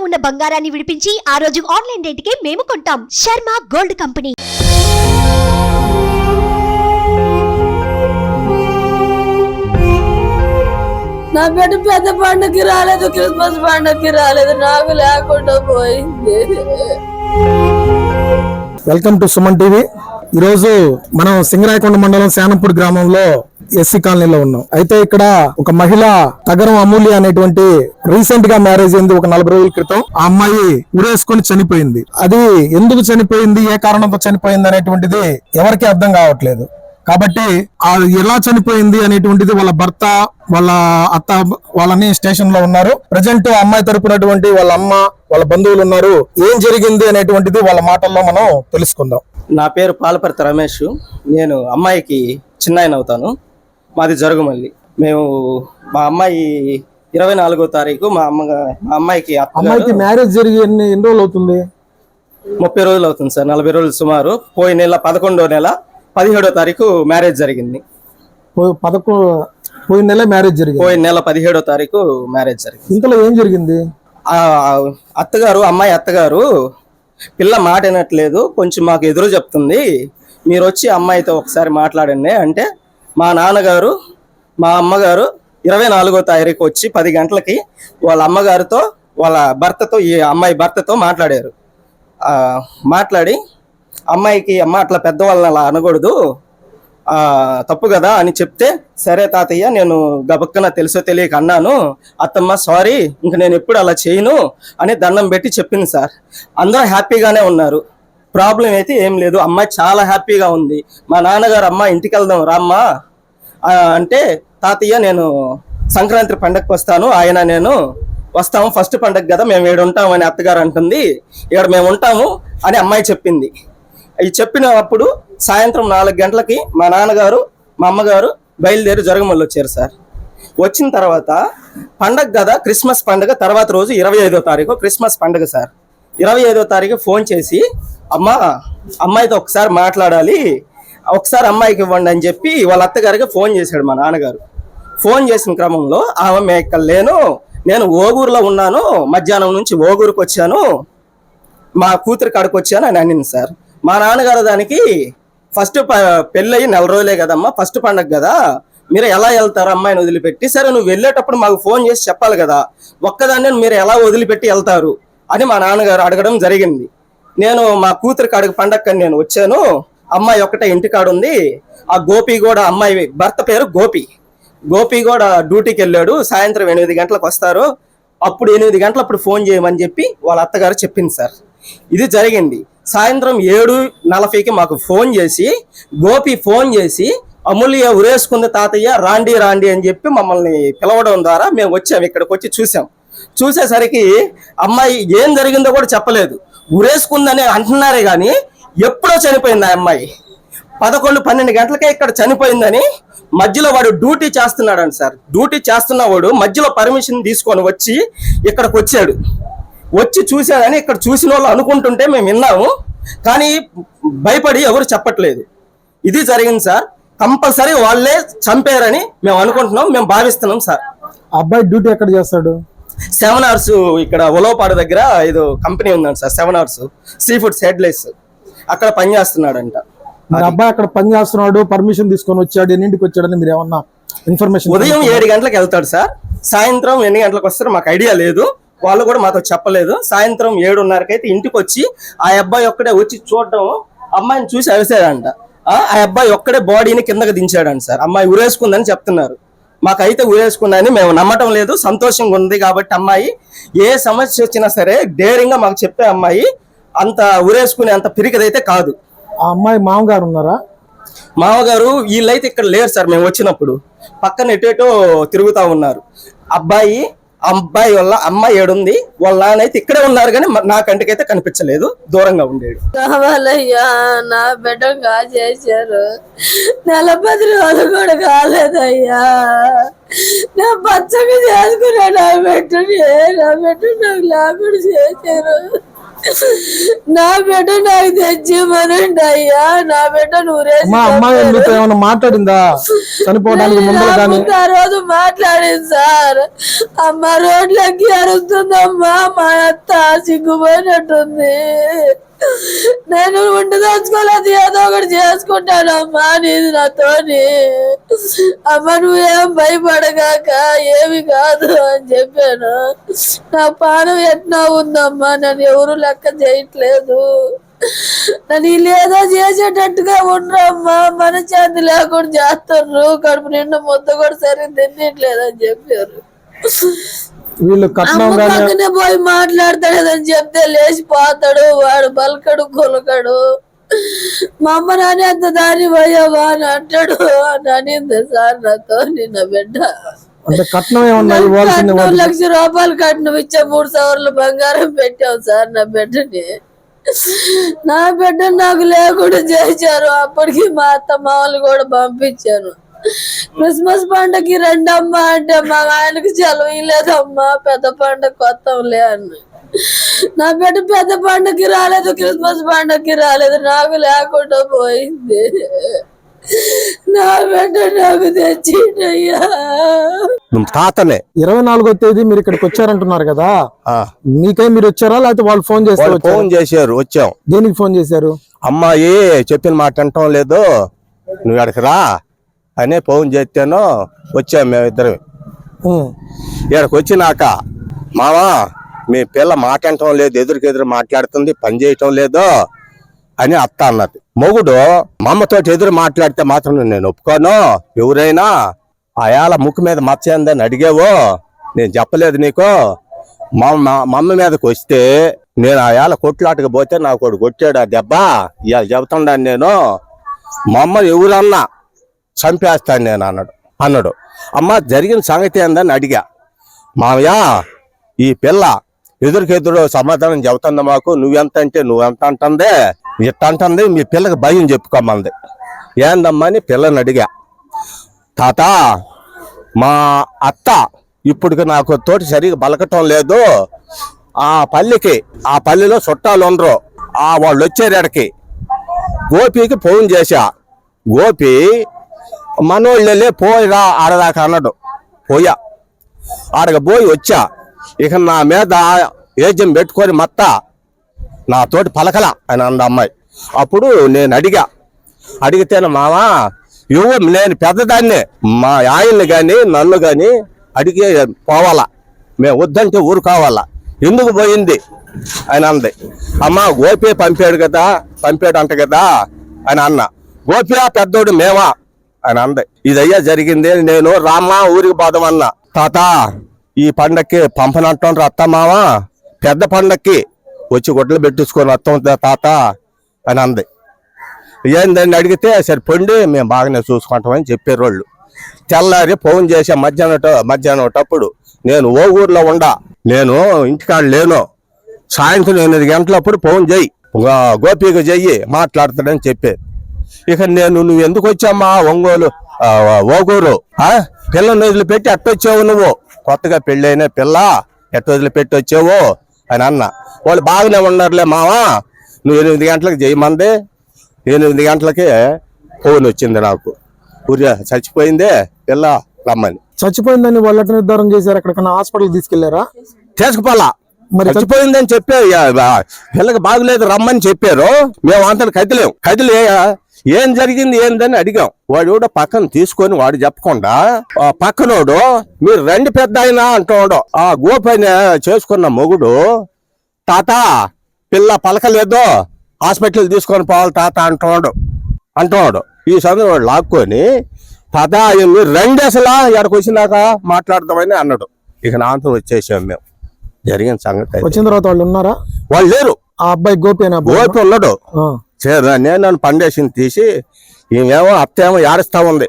ఉన్న బంగారాన్ని విడిపించి ఆ రోజు ఆన్లైన్ రేటుకే మేము కొంటాం. Sharma gold company. నా బిడ్డ పెద్ద పండుగకి రాలేదు, క్రిస్మస్ పండుగకి రాలేదు, నాకు లేకుండా పోయింది. Welcome to Suman TV. ఈరోజు మనం సింగరాయకొండ మండలం శానంపూడి గ్రామంలో ఎస్సీ కాలనీలో ఉన్నాం. అయితే ఇక్కడ ఒక మహిళ తగరం అమూల్య అనేటువంటి రీసెంట్ గా మ్యారేజ్ అయింది ఒక 40 రోజుల క్రితం. ఆ అమ్మాయి ఉరేసుకొని చనిపోయింది. అది ఎందుకు చనిపోయింది, ఏ కారణంతో చనిపోయింది అనేటువంటిది ఎవరికి అర్థం కావట్లేదు. కాబట్టి ఆ ఎలా చనిపోయింది అనేటువంటిది వాళ్ళ భర్త, వాళ్ళ అత్త వాళ్ళని స్టేషన్ లో ఉన్నారు. ప్రజెంట్ అమ్మాయి తరపునటువంటి వాళ్ళ అమ్మ, వాళ్ళ బంధువులు ఉన్నారు. ఏం జరిగింది అనేటువంటిది వాళ్ళ మాటల్లో మనం తెలుసుకుందాం. నా పేరు పాలపర్తి రమేష్. నేను అమ్మాయికి చిన్నాయన అవుతాను. మాది జరుగుమల్లి. మేము మా అమ్మాయి 24వ తారీఖు మా అమ్మాయికి మ్యారేజ్ జరిగి ఎన్ని రోజులు అవుతుంది? 30 రోజులు అవుతుంది సార్. 40 రోజులు సుమారు. పోయిన నెల 11వ నెల 17వ తారీఖు మ్యారేజ్ జరిగింది. పోయిన నెల మ్యారేజ్ జరిగింది. పోయిన నెల 17వ తారీఖు మ్యారేజ్ జరిగింది. ఇంతలో ఏం జరిగింది? అత్తగారు, అమ్మాయి అత్తగారు పిల్ల మాట వినట్లేదు, కొంచెం మాకు ఎదురు చెప్తుంది, మీరు వచ్చి అమ్మాయితో ఒకసారి మాట్లాడండి అంటే మా నాన్నగారు మా అమ్మగారు 24వ తారీఖు వచ్చి 10 గంటలకి వాళ్ళ అమ్మగారితో వాళ్ళ భర్తతో ఈ అమ్మాయి భర్తతో మాట్లాడారు. మాట్లాడి అమ్మాయికి అమ్మ అట్లా పెద్దవాళ్ళని అలా అనకూడదు, తప్పు కదా అని చెప్తే, సరే తాతయ్య నేను గబక్కన తెలుసో తెలియక అన్నాను, అత్తమ్మ సారీ, ఇంక నేను ఎప్పుడు అలా చేయను అని దండం పెట్టి చెప్పింది సార్. అందరూ హ్యాపీగానే ఉన్నారు, ప్రాబ్లం అయితే ఏం లేదు. అమ్మాయి చాలా హ్యాపీగా ఉంది. మా నాన్నగారు అమ్మ ఇంటికి వెళ్దాం రామ్మా అంటే, తాతయ్య నేను సంక్రాంతి పండగకి వస్తాను, ఆయన నేను వస్తాము, ఫస్ట్ పండగ కదా మేము ఏడు ఉంటాము అని అత్తగారు అంటుంది. ఇక్కడ మేము ఉంటాము అని అమ్మాయి చెప్పింది. ఇది చెప్పినప్పుడు సాయంత్రం 4 గంటలకి మా నాన్నగారు మా అమ్మగారు బయలుదేరి జరుగుమల్లి వచ్చారు సార్. వచ్చిన తర్వాత పండగ కదా, క్రిస్మస్ పండుగ తర్వాత రోజు 25వ తారీఖు క్రిస్మస్ పండుగ సార్. 25వ తారీఖు ఫోన్ చేసి అమ్మాయితో ఒకసారి మాట్లాడాలి, ఒకసారి అమ్మాయికి ఇవ్వండి అని చెప్పి వాళ్ళ అత్తగారికి ఫోన్ చేశాడు మా నాన్నగారు. ఫోన్ చేసిన క్రమంలో ఆమె ఇక్కడ లేను, నేను ఓగూరులో ఉన్నాను, మధ్యాహ్నం నుంచి ఓగూరుకు వచ్చాను, మా కూతురు కాడికి వచ్చాను అని అనింది సార్. మా నాన్నగారు దానికి ఫస్ట్ పెళ్ళయి 4 రోజులే కదమ్మా, ఫస్ట్ పండగ కదా, మీరు ఎలా వెళ్తారు అమ్మాయిని వదిలిపెట్టి, సరే నువ్వు వెళ్ళేటప్పుడు మాకు ఫోన్ చేసి చెప్పాలి కదా, ఒక్కదాన్ని మీరు ఎలా వదిలిపెట్టి వెళ్తారు అని మా నాన్నగారు అడగడం జరిగింది. నేను మా కూతురు కాడికి పండగని నేను వచ్చాను, అమ్మాయి ఒక్కటే ఇంటికాడ ఉంది, ఆ గోపి కూడా అమ్మాయి భర్త పేరు గోపి కూడా డ్యూటీకి వెళ్ళాడు, సాయంత్రం 8 గంటలకు వస్తారు, అప్పుడు 8 గంటలప్పుడు ఫోన్ చేయమని చెప్పి వాళ్ళ అత్తగారు చెప్పింది సార్. ఇది జరిగింది. సాయంత్రం 7:40కి మాకు ఫోన్ చేసి గోపి ఫోన్ చేసి అమూల్య ఉరేసుకుంది తాతయ్య రాండి అని చెప్పి మమ్మల్ని పిలవడం ద్వారా మేము వచ్చాము. ఇక్కడికి వచ్చి చూసేసరికి అమ్మాయి ఏం జరిగిందో కూడా చెప్పలేదు, ఉరేసుకుందని అంటున్నారే కానీ ఎప్పుడో చనిపోయింది ఆ అమ్మాయి. 11-12 గంటలకే ఇక్కడ చనిపోయిందని మధ్యలో వాడు డ్యూటీ చేస్తున్నాడు సార్. డ్యూటీ చేస్తున్నవాడు మధ్యలో పర్మిషన్ తీసుకొని వచ్చి ఇక్కడికి వచ్చాడు. వచ్చి చూశాడని ఇక్కడ చూసిన వాళ్ళు అనుకుంటుంటే మేము విన్నాము, కానీ భయపడి ఎవరు చెప్పట్లేదు. ఇది జరిగింది సార్. కంపల్సరీ వాళ్ళే చంపారని మేము అనుకుంటున్నాం, మేము భావిస్తున్నాం సార్. అబ్బాయి డ్యూటీ ఎక్కడ చేస్తాడు? 7 అవర్స్ ఇక్కడ ఉలవపాడు దగ్గర ఏదో కంపెనీ ఉందండి sir, 7 hours sea foods headless, అక్కడ పని చేస్తున్నాడంట. అబ్బాయి అక్కడ పని చేస్తున్నాడు, పర్మిషన్ తీసుకొని వచ్చాడు, ఎన్నింటికి వచ్చాడని మీరు ఏమన్నా ఇన్ఫర్మేషన్? ఉదయం 7 గంటలకు వెళ్తాడు సార్, సాయంత్రం ఎన్ని గంటలకు వస్తారో మాకు ఐడియా లేదు, వాళ్ళు కూడా మాతో చెప్పలేదు. సాయంత్రం 7:30కి అయితే ఇంటికి వచ్చి ఆ అబ్బాయి ఒక్కడే వచ్చి చూడడం, అమ్మాయిని చూసి అరిసాడంట. ఆ అబ్బాయి ఒక్కడే బాడీని కిందకి దించాడంట సార్. అమ్మాయి ఉరేసుకుందని చెప్తున్నారు, మాకైతే ఉరేసుకుందని మేము నమ్మటం లేదు. సంతోషంగా ఉంది కాబట్టి అమ్మాయి ఏ సమస్య వచ్చినా సరే ధైర్యంగా మాకు చెప్పే అమ్మాయి, అంత ఉరేసుకునే అంత పిరికదైతే కాదు. ఆ అమ్మాయి మామగారు ఉన్నారా? మామగారు వీళ్ళైతే ఇక్కడ లేరు సార్. మేము వచ్చినప్పుడు పక్కన ఎటేటో తిరుగుతా ఉన్నారు. అబ్బాయి వాళ్ళ అమ్మాయి ఏడుంది, వాళ్ళ నాన్న అయితే ఇక్కడే ఉన్నారు, కానీ నా కంటికైతే కనిపించలేదు, దూరంగా ఉండేడు. కావాలయ్యా, నా బిడ్డ చేశారు, 10 రోజులు కూడా కాలేదయ్యా, నా పచ్చగా చేసుకున్నా, నా బిడ్డ నాకు లేకుండా చేశారు. నా బిడ్డ నాకు తెచ్చిమనండి అయ్యా. నా బిడ్డ నూరేసి మా అమ్మాయి మీతో ఏమైనా మాట్లాడిందా చనిపోవడానికి ముందర కానీ? ఆ రోజు మాట్లాడింది సార్. అమ్మ రోడ్లకి అరుస్తుందమ్మా, మా అత్త సిగ్గుపోయినట్టుంది, నేను ఉండి తెచ్చుకోలేదు, ఏదో ఒకటి చేసుకుంటానమ్మా నీది నాతోని, అమ్మ నువ్వేం భయపడగాక ఏమి కాదు అని చెప్పాను. నా పానం ఎట్లా ఉందమ్మా, నన్ను ఎవరు లెక్క చేయట్లేదు, నన్ను వీళ్ళు ఏదో చేసేటట్టుగా ఉండరమ్మా, మనశ్శాంతి లేకుండా చేస్తున్నారు, కడుపు నిండా ముద్ద కూడా సరిగ్గా తినట్లేదు అని చెప్పారు. వీళ్ళు కట్నం పక్కనే పోయి మాట్లాడతాడని చెప్తే లేచిపోతాడు, వాడు పలకడు కొలకడు, మా అమ్మ నాని అంత దారి పోయావా అని అంటాడు అని అనింది సార్ నాతో. నిన్న బిడ్డ అంటే కట్నం ఏమన్నా ఇవ్వాల్సింది? 2 లక్షల రూపాయలు కట్నం ఇచ్చా, 3 సవర్లు బంగారం పెట్టాం సార్ నా బిడ్డని. నా బిడ్డ నాకు లేకుండా చేశారు. అప్పటికి మా అత్త మామూలు కూడా పంపించాను. క్రిస్మస్ పండగకి రండమ్మా అంటే మా ఆయనకి సెలవు లేదమ్మా, పెద్ద పండగ కొత్తంలే అన్న. నా బిడ్డ పెద్ద పండగకి రాలేదు, క్రిస్మస్ పండగకి రాలేదు, నాకు లేకుండా పోయింది. నా బిడ్డ నాకు తెచ్చియ్యా. తాతనే 24వ తేదీ మీరు ఇక్కడికి వచ్చారంటున్నారు కదా, మీకై మీరు వచ్చారా లేకపోతే వాళ్ళు ఫోన్ చేస్తారు? ఫోన్ చేశారు, వచ్చాం. దేనికి ఫోన్ చేశారు? అమ్మాయి చెప్పిన మాట అంటాం లేదు, నువ్వు ఇక్కడికి రా అని ఫోన్ చేస్తాను. వచ్చాం మేమిద్దరం. ఇక్కడికి వచ్చినాక మావా మీ పిల్ల మాట అంటాం లేదు, ఎదురుకెదురు మాట్లాడుతుంది, పని చేయటం లేదు అని అత్త అన్నది. మొగుడు మా అమ్మతో ఎదురు మాట్లాడితే మాత్రం నేను ఒప్పుకోను, ఎవరైనా ఆయాల ముక్కు మీద మచ్చ ఏందని అడిగావో నేను చెప్పలేదు నీకు, మా అమ్మ మీదకి వస్తే నేను ఆయాల కొట్లాటకు పోతే నాకు ఒకడు కొట్టాడు, ఆ దెబ్బ ఇవాళ చెబుతున్నాను నేను, మా అమ్మ ఎవరన్నా చంపేస్తాను నేను అన్నాడు. అమ్మ జరిగిన సంగతి ఏందని అడిగా. మావయ్య ఈ పిల్ల ఎదురుకెదురు సమాధానం చెబుతుంది మాకు, నువ్వెంత అంటే నువ్వెంత అంటుంది, ఇట్ట అంటుంది, మీ పిల్లకి భయం చెప్పుకోమంది. ఏందమ్మా అని పిల్లని అడిగా. తాత మా అత్త ఇప్పటికి నాకు తోటి సరిగా బలకటం లేదు, ఆ పల్లెలో చుట్టాలు ఉండరు, వాళ్ళు వచ్చారు. గోపికి ఫోన్ చేశా, గోపి మనోళ్ళే పోయిరా ఆడదాకా అన్నాడు. పోయా, ఆడగా పోయి వచ్చా. ఇక నా మీద ఏజం పెట్టుకొని మత్త నాతోటి పలకల అని అంద అమ్మాయి. అప్పుడు నేను అడిగితేనే మావా నేను పెద్దదాన్నే, మా ఆయన్ని కానీ నన్ను కానీ అడిగి పోవాలా, మేము వద్దంటే ఊరు కావాలా, ఎందుకు పోయింది అని అంది. అమ్మ గోపి పంపాడంట కదా అని అన్న. గోపి పెద్దోడు మేమా అని అంది. ఇదయ్యా జరిగింది, నేను రామ్మా ఊరికి పోదామన్నా. తాత ఈ పండక్కి పంపనంటాను అత్త మామ, పెద్ద పండక్కి వచ్చి గుడ్డలు పెట్టించుకొని వస్తాం తాత అని అంది. ఏందని అడిగితే సరే పండి మేము బాగానే చూసుకుంటామని చెప్పారు వాళ్ళు. తెల్లారి ఫోన్ చేసే మధ్యాహ్నం నేను ఓ ఊర్లో నేను ఇంటికాడ లేను, సాయంత్రం 8 గంటలప్పుడు ఫోన్ చెయ్యి, గోపికి చెయ్యి మాట్లాడతాడని చెప్పే. ఇక నువ్వు ఎందుకు వచ్చామ్మా ఓగూరు, పిల్లని వదిలిపెట్టి ఎట్టొచ్చావు, నువ్వు కొత్తగా పెళ్ళైన పిల్ల ఎట్ట వదిలిపెట్టి వచ్చావు అని అన్న. వాళ్ళు బాగానే ఉన్నారులే మావా, నువ్వు 8 గంటలకు చేయమంది. 8 గంటలకి ఫోన్ వచ్చింది నాకు, ఊరిగా చచ్చిపోయిందే పిల్ల రమ్మని. చచ్చిపోయిందని వాళ్ళు ఎట్లా నిర్ధారణ చేశారు? ఎక్కడికన్నా హాస్పిటల్ తీసుకెళ్లారా? తీసుకుపోలా, మరి చచ్చిపోయిందని చెప్పే పిల్లకి బాగులేదు రమ్మని చెప్పారు. మేము అంతా కదిలే ఏం జరిగింది ఏందని అడిగాం. వాడు కూడా పక్కన తీసుకొని వాడు చెప్పకుండా పక్కనోడు మీరు రండి పెద్ద అయినా అంటున్నాడు. ఆ గోపైన చేసుకున్న మొగుడు తాత పిల్ల పలకలేదు, హాస్పిటల్ తీసుకొని పోవాలి తాత అంటున్నాడు. ఈ సందర్భంలో వాడు లాక్కొని తాత మీరు రండి అసలు ఎక్కడికి వచ్చినాక మాట్లాడదామని అన్నాడు. ఇక నాతో వచ్చేసాం మేము. జరిగిన సంగతి వచ్చిన తర్వాత వాళ్ళు ఉన్నారా? వాళ్ళు లేరు. ఆ అబ్బాయి గోపి ఉన్నాడు. నేను నన్ను పండేసింది తీసి ఈమెమో అత్త ఏమో ఏడుస్తా ఉంది,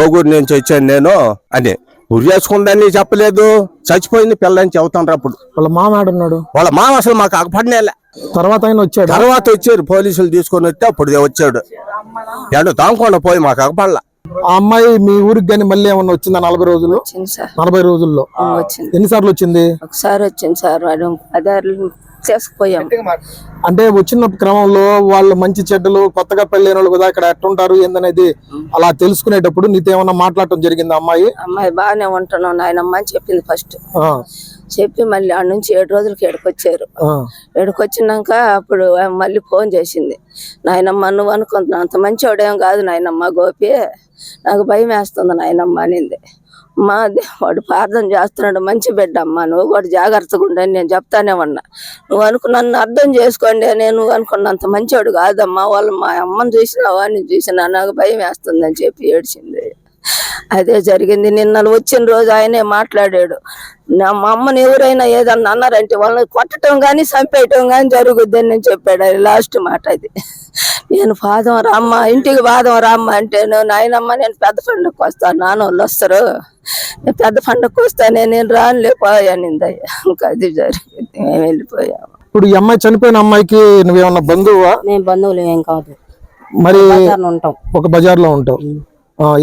ఓగూరు నుంచి వచ్చాను నేను అని. ఉరి చేసుకుందని చెప్పలేదు, చచ్చిపోయింది పిల్లని చెబుతాను. అప్పుడు వాళ్ళ మామ ఆడున్నాడు. వాళ్ళ మామ అసలు మాకు అగపడినేలే. తర్వాత వచ్చారు పోలీసులు తీసుకొని వస్తే అప్పుడు వచ్చాడు. తాంకుండా పోయి మాకు అగపడలా. ఆ అమ్మాయి మీ ఊరికి కానీ మళ్ళీ ఏమన్నా వచ్చిందా? 40 రోజుల్లో ఎన్నిసార్లు వచ్చింది? ఒకసారి వచ్చింది సార్. వాడు చేసుకుపోయాం. అంటే వచ్చిన క్రమంలో వాళ్ళు మంచి చెడ్డలు కొత్తగా పెళ్ళైన వాళ్ళు కదా ఇక్కడ ఎట్టుంటారు ఏందనేది అలా తెలుసుకునేటప్పుడు నీతో ఏమన్నా మాట్లాడటం జరిగింది అమ్మాయి? అమ్మాయి బాగానే ఉంటున్నావు నాయనమ్మ అని చెప్పింది ఫస్ట్. చెప్పి మళ్ళీ ఆడ నుంచి 7 రోజులకి ఎడకొచ్చారు. ఎడకొచ్చినాక అప్పుడు మళ్ళీ ఫోన్ చేసింది. నాయనమ్మ నువ్వు అనుకుంటున్నా అంత మంచివాడేం కాదు నాయనమ్మ గోపి, నాకు భయం వేస్తుంది నాయనమ్మ అనింది. మా వాడు ప్రార్థన చేస్తున్నాడు, మంచి బిడ్డ అమ్మ, నువ్వు కూడా జాగ్రత్తగా ఉండని నేను చెప్తానే ఉన్నా. నన్ను అర్థం చేసుకోండి, నువ్వు అనుకున్నంత మంచివాడు కాదమ్మా, వాళ్ళు మా అమ్మని చూసినావా నేను చూసినా, నాకు భయం వేస్తుంది అని చెప్పి ఏడ్చింది. అదే జరిగింది. నిన్న వచ్చిన రోజు ఆయనే మాట్లాడాడు. మా అమ్మని ఎవరైనా ఏదన్నా అన్నారంటే వాళ్ళని కొట్టడం కానీ చంపేయటం కానీ జరుగుద్ది అని నేను చెప్పాడు. అది లాస్ట్ మాట అది. నేను పాదం రామ్మ ఇంటికి పాదం రామ్మ అంటే నాయనమ్మ నేను పెద్ద పండుగకు వస్తాను, నాన్న వాళ్ళు వస్తారు, నేను పెద్ద పండుగకు వస్తానే, నేను రానులేపోయానిందయ్యా. ఇంకా అది జరిగింది, మేము వెళ్ళిపోయాము. ఇప్పుడు ఈ అమ్మాయి చనిపోయిన అమ్మాయికి నువ్వేమన్నా బంధువా? మేము బంధువులు ఏం కాదు, మరి ఉంటాం, ఒక బజార్లో ఉంటావు.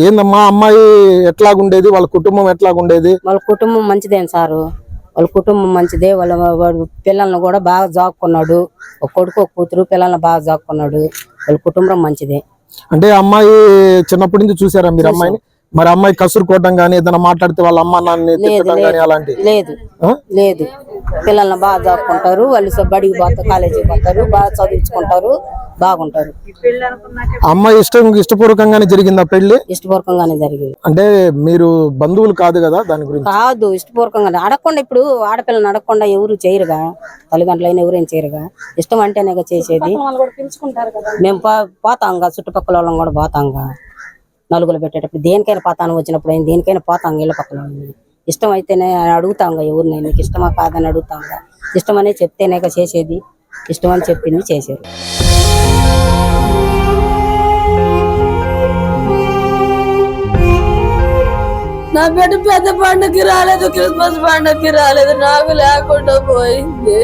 ఏందమ్మా అమ్మాయి ఎట్లాగుండేది, వాళ్ళ కుటుంబం ఎట్లాగుండేది? వాళ్ళ కుటుంబం మంచిదేం సారు, వాళ్ళ కుటుంబం మంచిదే. వాడు పిల్లల్ని కూడా బాగా జాక్కున్నాడు, ఒక కొడుకు ఒక కూతురు పిల్లల్ని బాగా జాక్కున్నాడు. వాళ్ళ కుటుంబం మంచిదే. అంటే అమ్మాయి చిన్నప్పటి నుంచి చూసారా మీరు అమ్మాయిని? మరి అమ్మాయి కసురుకోవడం గానీ ఏదైనా మాట్లాడితే వాళ్ళ అమ్మ నాన్న తిట్టడం గానీ అలాంటి లేదు లేదు. పిల్లల్ని బాగా జాక్కుంటారు, వాళ్ళు బడికి పోతారు, కాలేజీకి పోతారు, బాగా చదివించుకుంటారు, బాగుంటారు. అమ్మాయి ఇష్టపూర్వకంగానే జరిగిందా పెళ్లి? ఇష్టపూర్వకంగానే జరిగింది. అంటే మీరు బంధువులు కాదు కదా దాని గురించి? కాదు, ఇష్టపూర్వకంగానే. అడగకుండా ఇప్పుడు ఆడపిల్లని అడగకుండా ఎవరు చేయరుగా, తల్లిదండ్రులైనా ఎవరేం చేయరుగా, ఇష్టం అంటేనే చేసేది. మేము పోతాంగా, చుట్టుపక్కల వాళ్ళం కూడా పోతాంగా, నలుగులు పెట్టేటప్పుడు దేనికైనా పోతాను, వచ్చినప్పుడు దేనికైనా పోతాం ఇళ్ళ పక్కన. ఇష్టం అయితేనే అడుగుతాంగా, ఎవరినైనా నీకు ఇష్టమా కాదని అడుగుతాంగా. ఇష్టమనే చెప్తేనే చేసేది, ఇష్టం అని చెప్పింది చేసేది. నా బిడ్డ పెద్ద పండుగకి రాలేదు, క్రిస్మస్ పండుగకి రాలేదు, నాకు లేకుండా పోయింది.